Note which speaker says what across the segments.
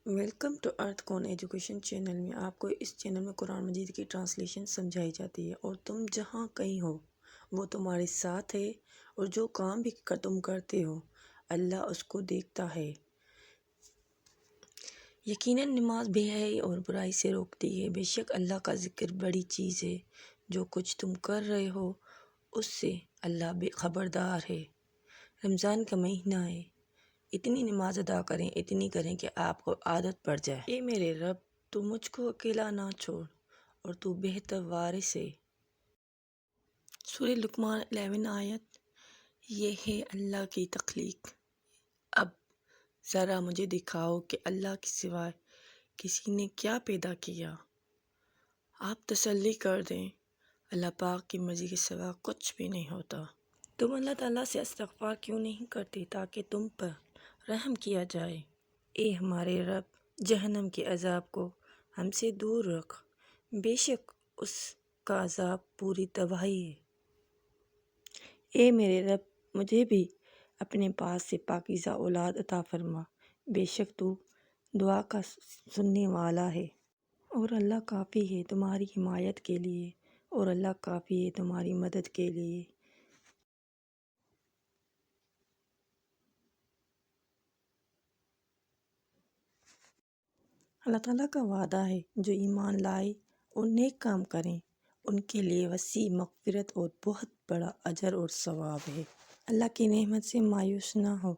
Speaker 1: Welcome to ارتھ کون education channel میں آپ کو اس چینل میں قرآن مجید کی ٹرانسلیشن سمجھائی جاتی ہے، اور تم جہاں کہیں ہو وہ تمہارے ساتھ ہے، اور جو کام بھی تم کرتے ہو اللہ اس کو دیکھتا ہے۔ یقیناً نماز بے حیائی اور برائی سے روکتی ہے۔ بے شک اللہ کا ذکر بڑی چیز ہے۔ جو کچھ تم کر رہے ہو اس سے اللہ بے خبردار ہے۔ رمضان کا مہینہ ہے، اتنی نماز ادا کریں، اتنی کریں کہ آپ کو عادت پڑ جائے۔ اے میرے رب، تو مجھ کو اکیلا نہ چھوڑ، اور تو بہتر وارث ہے۔ سورہ لقمان 11 آیت۔ یہ ہے اللہ کی تخلیق۔ اب ذرا مجھے دکھاؤ کہ اللہ کے سوائے کسی نے کیا پیدا کیا۔ آپ تسلی کر دیں، اللہ پاک کی مرضی کے سوا کچھ بھی نہیں ہوتا۔ تم اللہ تعالیٰ سے استغفار کیوں نہیں کرتے تاکہ تم پر رحم کیا جائے۔ اے ہمارے رب، جہنم کے عذاب کو ہم سے دور رکھ، بے شک اس کا عذاب پوری تباہی ہے۔ اے میرے رب، مجھے بھی اپنے پاس سے پاکیزہ اولاد عطا فرما، بے شک تو دعا کا سننے والا ہے۔ اور اللہ کافی ہے تمہاری حمایت کے لیے، اور اللہ کافی ہے تمہاری مدد کے لیے۔ اللہ تعالیٰ کا وعدہ ہے، جو ایمان لائے اور نیک کام کریں ان کے لیے وسیع مغفرت اور بہت بڑا اجر اور ثواب ہے۔ اللہ کی نعمت سے مایوس نہ ہو،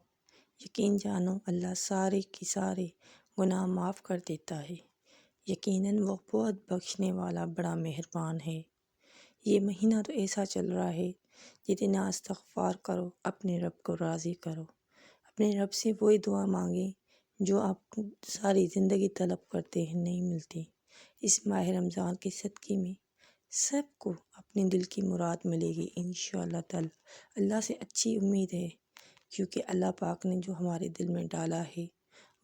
Speaker 1: یقین جانو اللہ سارے کے سارے گناہ معاف کر دیتا ہے۔ یقیناً وہ بہت بخشنے والا بڑا مہربان ہے۔ یہ مہینہ تو ایسا چل رہا ہے، جتنا استغفار کرو اپنے رب کو راضی کرو، اپنے رب سے وہی دعا مانگیں جو آپ ساری زندگی طلب کرتے ہیں، نہیں ملتی۔ اس ماہ رمضان کے صدقے میں سب کو اپنے دل کی مراد ملے گی انشاءاللہ تعالی۔ اللہ سے اچھی امید ہے، کیونکہ اللہ پاک نے جو ہمارے دل میں ڈالا ہے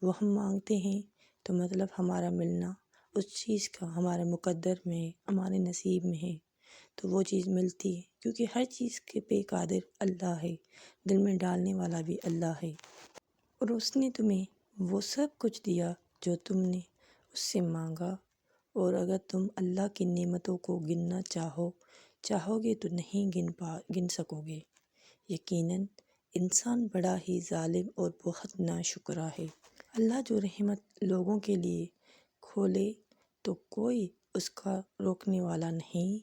Speaker 1: وہ ہم مانگتے ہیں، تو مطلب ہمارا ملنا اس چیز کا ہمارے مقدر میں ہے، ہمارے نصیب میں ہے، تو وہ چیز ملتی ہے، کیونکہ ہر چیز کے پہ قادر اللہ ہے، دل میں ڈالنے والا بھی اللہ ہے، اور اس نے تمہیں وہ سب کچھ دیا جو تم نے اس سے مانگا۔ اور اگر تم اللہ کی نعمتوں کو گننا چاہو گے تو نہیں گن سکو گے۔ یقیناً انسان بڑا ہی ظالم اور بہت ناشکرا ہے۔ اللہ جو رحمت لوگوں کے لیے کھولے تو کوئی اس کا روکنے والا نہیں،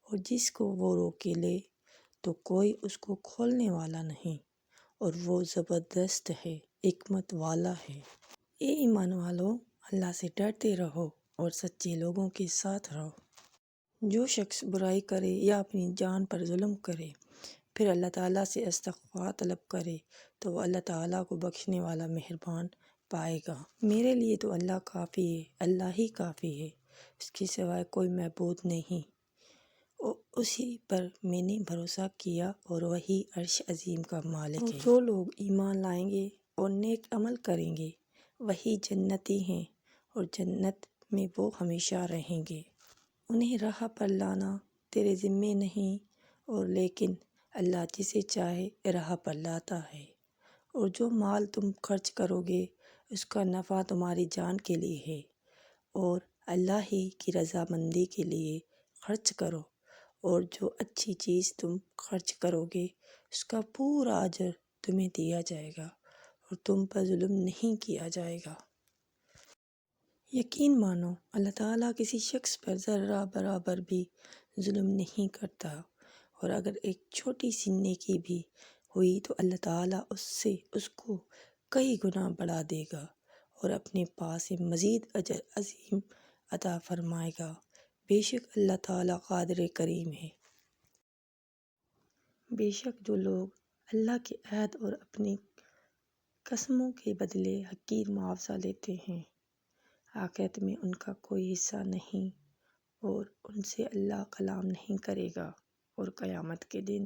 Speaker 1: اور جس کو وہ روکے لے تو کوئی اس کو کھولنے والا نہیں، اور وہ زبردست ہے، حکمت والا ہے۔ اے ایمان والو، اللہ سے ڈرتے رہو اور سچے لوگوں کے ساتھ رہو۔ جو شخص برائی کرے یا اپنی جان پر ظلم کرے پھر اللہ تعالیٰ سے استغفار طلب کرے تو وہ اللہ تعالیٰ کو بخشنے والا مہربان پائے گا۔ میرے لیے تو اللہ کافی ہے، اللہ ہی کافی ہے، اس کے سوائے کوئی معبود نہیں، اسی پر میں نے بھروسہ کیا، اور وہی عرش عظیم کا مالک ہے۔ جو لوگ ایمان لائیں گے اور نیک عمل کریں گے وہی جنتی ہیں، اور جنت میں وہ ہمیشہ رہیں گے۔ انہیں راہ پر لانا تیرے ذمے نہیں، اور لیکن اللہ جسے چاہے راہ پر لاتا ہے، اور جو مال تم خرچ کرو گے اس کا نفع تمہاری جان کے لیے ہے، اور اللہ ہی کی رضامندی کے لیے خرچ کرو، اور جو اچھی چیز تم خرچ کرو گے اس کا پورا اجر تمہیں دیا جائے گا، اور تم پر ظلم نہیں کیا جائے گا۔ یقین مانو اللہ تعالیٰ کسی شخص پر ذرہ برابر بھی ظلم نہیں کرتا، اور اگر ایک چھوٹی سی نیکی بھی ہوئی تو اللہ تعالیٰ اس کو کئی گنا بڑھا دے گا، اور اپنے پاس سے مزید اجر عظیم عطا فرمائے گا۔ بے شک اللہ تعالیٰ قادر کریم ہے۔ بے شک جو لوگ اللہ کے عہد اور اپنی قسموں کے بدلے حقیر معاوضہ لیتے ہیں، آخرت میں ان کا کوئی حصہ نہیں، اور ان سے اللہ کلام نہیں کرے گا، اور قیامت کے دن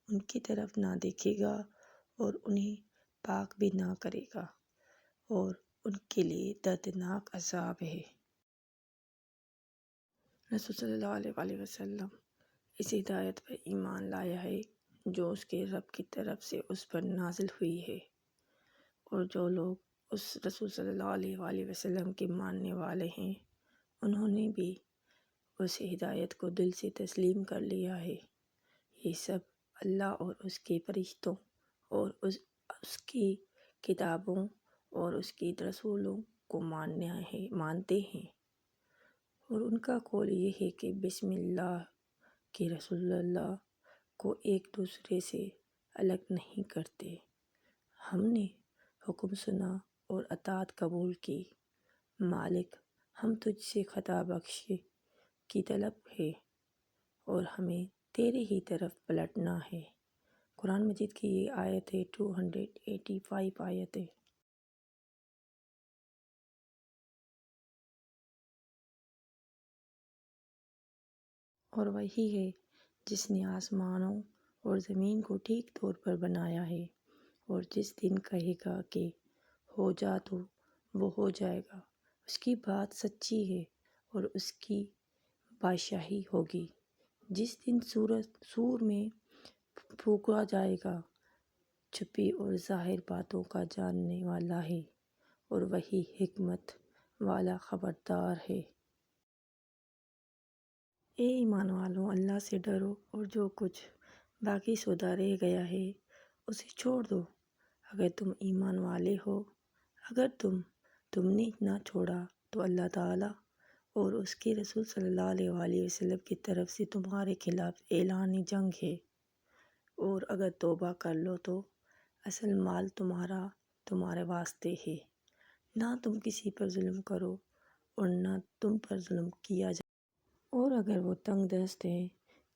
Speaker 1: ان کی طرف نہ دیکھے گا اور انہیں پاک بھی نہ کرے گا، اور ان کے لیے دردناک عذاب ہے۔ رسول صلی اللہ علیہ وآلہ وسلم اس ہدایت پر ایمان لایا ہے جو اس کے رب کی طرف سے اس پر نازل ہوئی ہے، اور جو لوگ اس رسول صلی اللہ علیہ وآلہ وسلم کے ماننے والے ہیں، انہوں نے بھی اس ہدایت کو دل سے تسلیم کر لیا ہے۔ یہ سب اللہ اور اس کے فرشتوں اور اس کی کتابوں اور اس کی رسولوں کو مانتے ہیں، اور ان کا قول یہ ہے کہ بسم اللہ کہ رسول اللہ کو ایک دوسرے سے الگ نہیں کرتے۔ ہم نے حکم سنا اور اطاعت قبول کی۔ مالک، ہم تجھ سے خطا بخشی کی طلب ہے اور ہمیں تیرے ہی طرف پلٹنا ہے۔ قرآن مجید کی یہ آیت ہے 285 آیت ہے۔ اور وہی ہے جس نے آسمانوں اور زمین کو ٹھیک طور پر بنایا ہے، اور جس دن کہے گا کہ ہو جا تو وہ ہو جائے گا۔ اس کی بات سچی ہے اور اس کی بادشاہی ہوگی۔ جس دن سور میں پھونکا جائے گا، چھپی اور ظاہر باتوں کا جاننے والا ہے، اور وہی حکمت والا خبردار ہے۔ اے ایمان والو، اللہ سے ڈرو اور جو کچھ باقی شدہ رہ گیا ہے اسے چھوڑ دو، اگر تم ایمان والے ہو۔ اگر تم نے نہ چھوڑا تو اللہ تعالیٰ اور اس کے رسول صلی اللہ علیہ وآلہ وسلم کی طرف سے تمہارے خلاف اعلان جنگ ہے، اور اگر توبہ کر لو تو اصل مال تمہارے واسطے ہے۔ نہ تم کسی پر ظلم کرو اور نہ تم پر ظلم کیا جائے، اور اگر وہ تنگ دست ہے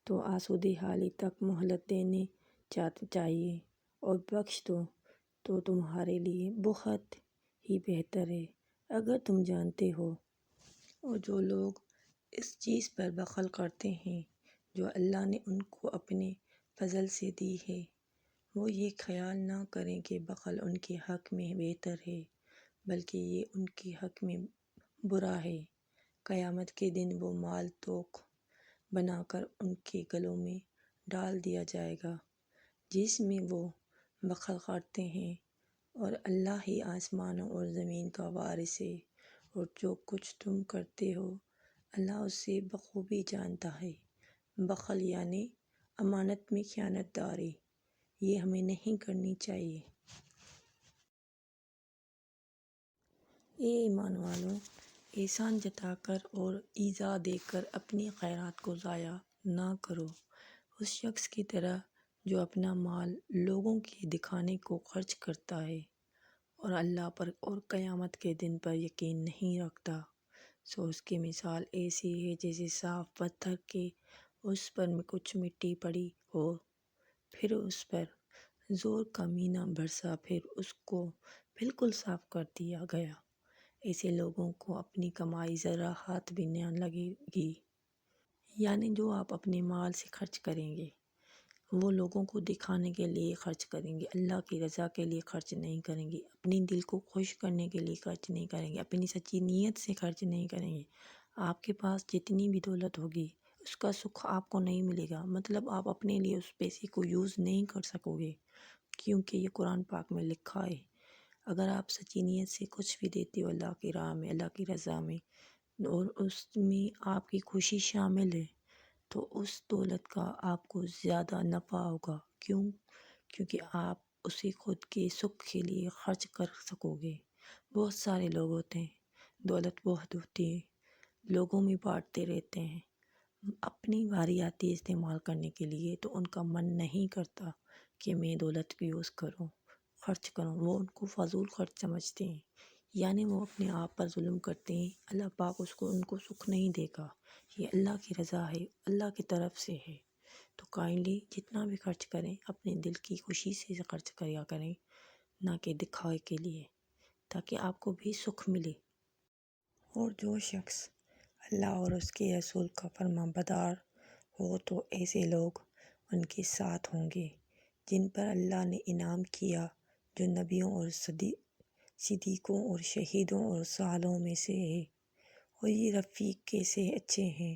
Speaker 1: تو آسودہ حالی تک مہلت دینی چاہیے، اور بخش دو تو تمہارے لیے بہت ہی بہتر ہے اگر تم جانتے ہو۔ اور جو لوگ اس چیز پر بخل کرتے ہیں جو اللہ نے ان کو اپنے فضل سے دی ہے، وہ یہ خیال نہ کریں کہ بخل ان کے حق میں بہتر ہے، بلکہ یہ ان کے حق میں برا ہے۔ قیامت کے دن وہ مال توق بنا کر ان کے گلوں میں ڈال دیا جائے گا جس میں وہ بخل کرتے ہیں، اور اللہ ہی آسمانوں اور زمین کا وارث ہے، اور جو کچھ تم کرتے ہو اللہ اسے بخوبی جانتا ہے۔ بخل یعنی امانت میں خیانت داری، یہ ہمیں نہیں کرنی چاہیے۔ اے ایمان والو، احسان جتا کر اور ایذا دے کر اپنی خیرات کو ضائع نہ کرو، اس شخص کی طرح جو اپنا مال لوگوں کے دکھانے کو خرچ کرتا ہے اور اللہ پر اور قیامت کے دن پر یقین نہیں رکھتا۔ سو اس کی مثال ایسی ہے جیسے صاف پتھر کے اس پر کچھ مٹی پڑی ہو، پھر اس پر زور کا مینہ برسا، پھر اس کو بالکل صاف کر دیا گیا۔ ایسے لوگوں کو اپنی کمائی ذرا ہاتھ بھی نہ لگے گی، یعنی جو آپ اپنے مال سے خرچ کریں گے وہ لوگوں کو دکھانے کے لیے خرچ کریں گے، اللہ کی رضا کے لیے خرچ نہیں کریں گے، اپنی دل کو خوش کرنے کے لیے خرچ نہیں کریں گے، اپنی سچی نیت سے خرچ نہیں کریں گے۔ آپ کے پاس جتنی بھی دولت ہوگی اس کا سکھ آپ کو نہیں ملے گا، مطلب آپ اپنے لیے اس پیسے کو یوز نہیں کر سکو گے، کیونکہ یہ قرآن پاک میں لکھا ہے اگر آپ سچی نیت سے کچھ بھی دیتے ہو اللہ کی راہ میں، اللہ کی رضا میں، اور اس میں آپ کی خوشی شامل ہے، تو اس دولت کا آپ کو زیادہ نفع ہوگا۔ کیونکہ آپ اسے خود کے سکھ کے لیے خرچ کر سکو گے۔ بہت سارے لوگ ہوتے ہیں، دولت بہت ہوتی ہے، لوگوں میں بانٹتے رہتے ہیں، اپنی باری آتی ہے استعمال کرنے کے لیے تو ان کا من نہیں کرتا کہ میں دولت کو یوز کروں، خرچ کروں، وہ ان کو فضول خرچ سمجھتے ہیں، یعنی وہ اپنے آپ پر ظلم کرتے ہیں۔ اللہ پاک ان کو سکھ نہیں دے گا، یہ اللہ کی رضا ہے، اللہ کی طرف سے ہے۔ تو کائنڈلی جتنا بھی خرچ کریں اپنے دل کی خوشی سے خرچ کریا کریں، نہ کہ دکھاوے کے لیے، تاکہ آپ کو بھی سکھ ملے۔ اور جو شخص اللہ اور اس کے رسول کا فرمان بردار ہو تو ایسے لوگ ان کے ساتھ ہوں گے جن پر اللہ نے انعام کیا، جو نبیوں اور صدیقوں اور شہیدوں اور صالحوں میں سے ہے، اور یہ رفیق کیسے اچھے ہیں۔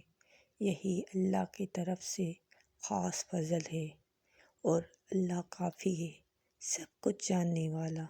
Speaker 1: یہی اللہ کی طرف سے خاص فضل ہے، اور اللہ کافی ہے، سب کچھ جاننے والا۔